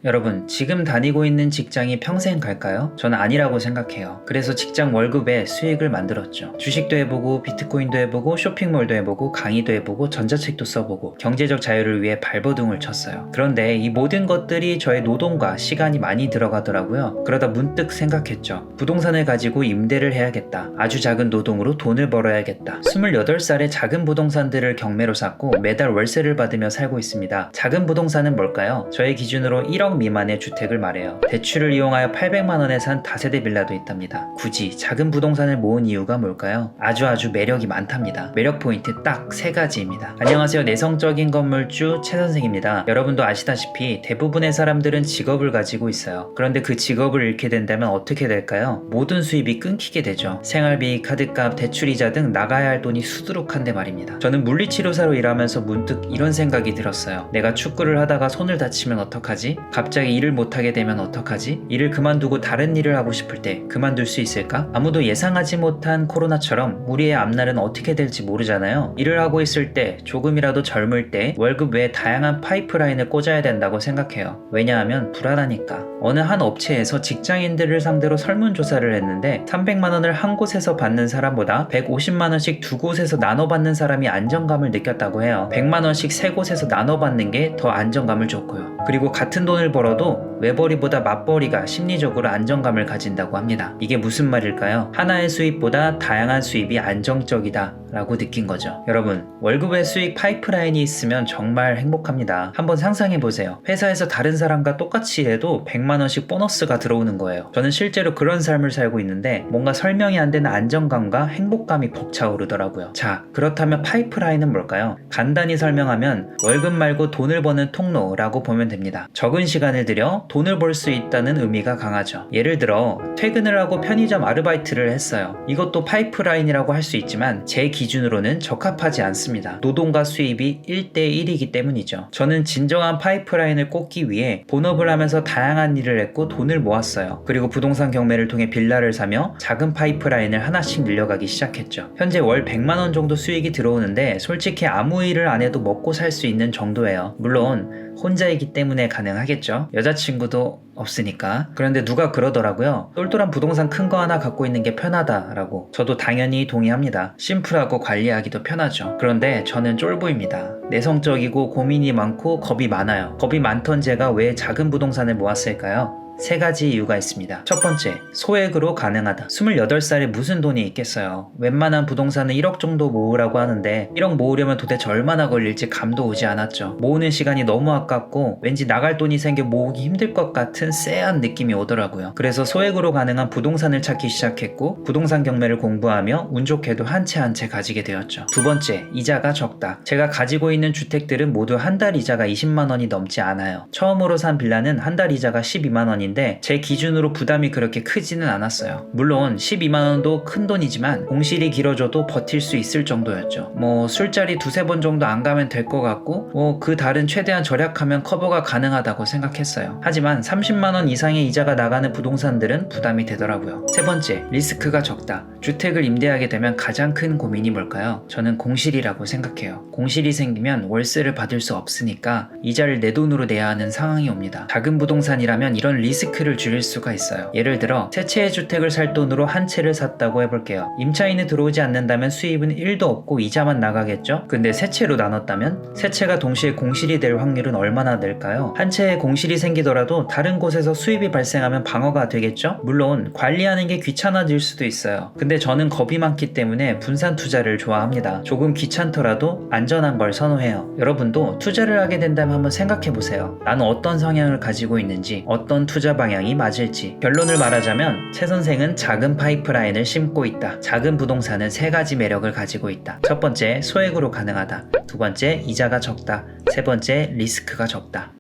여러분, 지금 다니고 있는 직장이 평생 갈까요? 저는 아니라고 생각해요. 그래서 직장 월급에 수익을 만들었죠. 주식도 해보고, 비트코인도 해보고, 쇼핑몰도 해보고, 강의도 해보고, 전자책도 써보고, 경제적 자유를 위해 발버둥을 쳤어요. 그런데 이 모든 것들이 저의 노동과 시간이 많이 들어가더라고요. 그러다 문득 생각했죠. 부동산을 가지고 임대를 해야겠다. 아주 작은 노동으로 돈을 벌어야겠다. 28살에 작은 부동산들을 경매로 샀고 매달 월세를 받으며 살고 있습니다. 작은 부동산은 뭘까요? 저의 기준으로 1억 미만의 주택을 말해요. 대출을 이용하여 800만원에 산 다세대 빌라도 있답니다. 굳이 작은 부동산을 모은 이유가 뭘까요? 아주 매력이 많답니다. 매력 포인트 딱 3가지입니다. 안녕하세요. 내성적인 건물주 최 선생입니다. 여러분도 아시다시피 대부분의 사람들은 직업을 가지고 있어요. 그런데 그 직업을 잃게 된다면 어떻게 될까요? 모든 수입이 끊기게 되죠. 생활비, 카드값, 대출이자 등 나가야 할 돈이 수두룩한데 말입니다. 저는 물리치료사로 일하면서 문득 이런 생각이 들었어요. 내가 축구를 하다가 손을 다치면 어떡하지? 갑자기 일을 못하게 되면 어떡하지? 일을 그만두고 다른 일을 하고 싶을 때 그만둘 수 있을까? 아무도 예상하지 못한 코로나처럼 우리의 앞날은 어떻게 될지 모르잖아요. 일을 하고 있을 때 조금이라도 젊을 때 월급 외에 다양한 파이프라인을 꽂아야 된다고 생각해요. 왜냐하면 불안하니까. 어느 한 업체에서 직장인들을 상대로 설문조사를 했는데 300만원을 한 곳에서 받는 사람보다 150만원씩 두 곳에서 나눠 받는 사람이 안정감을 느꼈다고 해요. 100만원씩 세 곳에서 나눠 받는 게 더 안정감을 줬고요. 그리고 같은 돈을 벌어도 외벌이보다 맞벌이가 심리적으로 안정감을 가진다고 합니다. 이게 무슨 말일까요? 하나의 수입보다 다양한 수입이 안정적이다 라고 느낀 거죠. 여러분, 월급의 수익 파이프라인이 있으면 정말 행복합니다. 한번 상상해보세요. 회사에서 다른 사람과 똑같이 해도 100만원씩 보너스가 들어오는 거예요. 저는 실제로 그런 삶을 살고 있는데 뭔가 설명이 안 되는 안정감과 행복감이 벅차오르더라고요. 자, 그렇다면 파이프라인은 뭘까요? 간단히 설명하면 월급 말고 돈을 버는 통로라고 보면 됩니다. 적은 시간을 들여 돈을 벌 수 있다는 의미가 강하죠. 예를 들어 퇴근을 하고 편의점 아르바이트를 했어요. 이것도 파이프라인이라고 할 수 있지만 제 기준으로는 적합하지 않습니다. 노동과 수입이 1대1이기 때문이죠. 저는 진정한 파이프라인을 꽂기 위해 본업을 하면서 다양한 일을 했고 돈을 모았어요. 그리고 부동산 경매를 통해 빌라를 사며 작은 파이프라인을 하나씩 늘려가기 시작했죠. 현재 월 100만원 정도 수익이 들어오는데 솔직히 아무 일을 안 해도 먹고 살 수 있는 정도예요. 물론 혼자이기 때문에 가능하겠죠. 여자친구도 없으니까. 그런데 누가 그러더라고요. 똘똘한 부동산 큰 거 하나 갖고 있는 게 편하다라고. 저도 당연히 동의합니다. 심플하고 관리하기도 편하죠. 그런데 저는 쫄보입니다. 내성적이고 고민이 많고 겁이 많아요. 겁이 많던 제가 왜 작은 부동산을 모았을까요? 3가지 이유가 있습니다. 첫 번째, 소액으로 가능하다. 28살에 무슨 돈이 있겠어요. 웬만한 부동산은 1억 정도 모으라고 하는데 1억 모으려면 도대체 얼마나 걸릴지 감도 오지 않았죠. 모으는 시간이 너무 아깝고 왠지 나갈 돈이 생겨 모으기 힘들 것 같은 쎄한 느낌이 오더라고요. 그래서 소액으로 가능한 부동산을 찾기 시작했고 부동산 경매를 공부하며 운 좋게도 한 채 한 채 가지게 되었죠. 두 번째, 이자가 적다. 제가 가지고 있는 주택들은 모두 한 달 이자가 20만원이 넘지 않아요. 처음으로 산 빌라는 한 달 이자가 12만원인데 제 기준으로 부담이 그렇게 크지는 않았어요. 물론 12만원도 큰 돈이지만 공실이 길어져도 버틸 수 있을 정도였죠. 술자리 2-3번 정도 안 가면 될 것 같고 그 달은 최대한 절약하면 커버가 가능하다고 생각했어요. 하지만 30만원 이상의 이자가 나가는 부동산들은 부담이 되더라고요. 세 번째, 리스크가 적다. 주택을 임대하게 되면 가장 큰 고민이 뭘까요? 저는 공실이라고 생각해요. 공실이 생기면 월세를 받을 수 없으니까 이자를 내 돈으로 내야 하는 상황이 옵니다. 작은 부동산이라면 이런 리스크를 줄일 수가 있어요. 예를 들어 세 채의 주택을 살 돈으로 한 채를 샀다고 해볼게요. 임차인이 들어오지 않는다면 수입은 1도 없고 이자만 나가겠죠? 근데 세 채로 나눴다면 세 채가 동시에 공실이 될 확률은 얼마나 될까요? 한 채에 공실이 생기더라도 다른 곳에서 수입이 발생하면 방어가 되겠죠? 물론 관리하는 게 귀찮아질 수도 있어요. 근데 저는 겁이 많기 때문에 분산 투자를 좋아합니다. 조금 귀찮더라도 안전한 걸 선호해요. 여러분도 투자를 하게 된다면 한번 생각해보세요. 나는 어떤 성향을 가지고 있는지, 어떤 투자 방향이 맞을지. 결론을 말하자면 최 선생은 작은 파이프라인을 심고 있다. 작은 부동산은 3가지 매력을 가지고 있다. 첫 번째, 소액으로 가능하다. 두 번째, 이자가 적다. 세 번째, 리스크가 적다.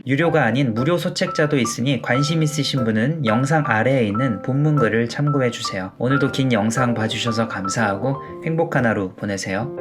유료가 아닌 무료 소책자도 있으니 관심 있으신 분은 영상 아래에 있는 본문글을 참고해주세요. 오늘도 긴 영상 봐주셔서 감사하고 행복한 하루 보내세요.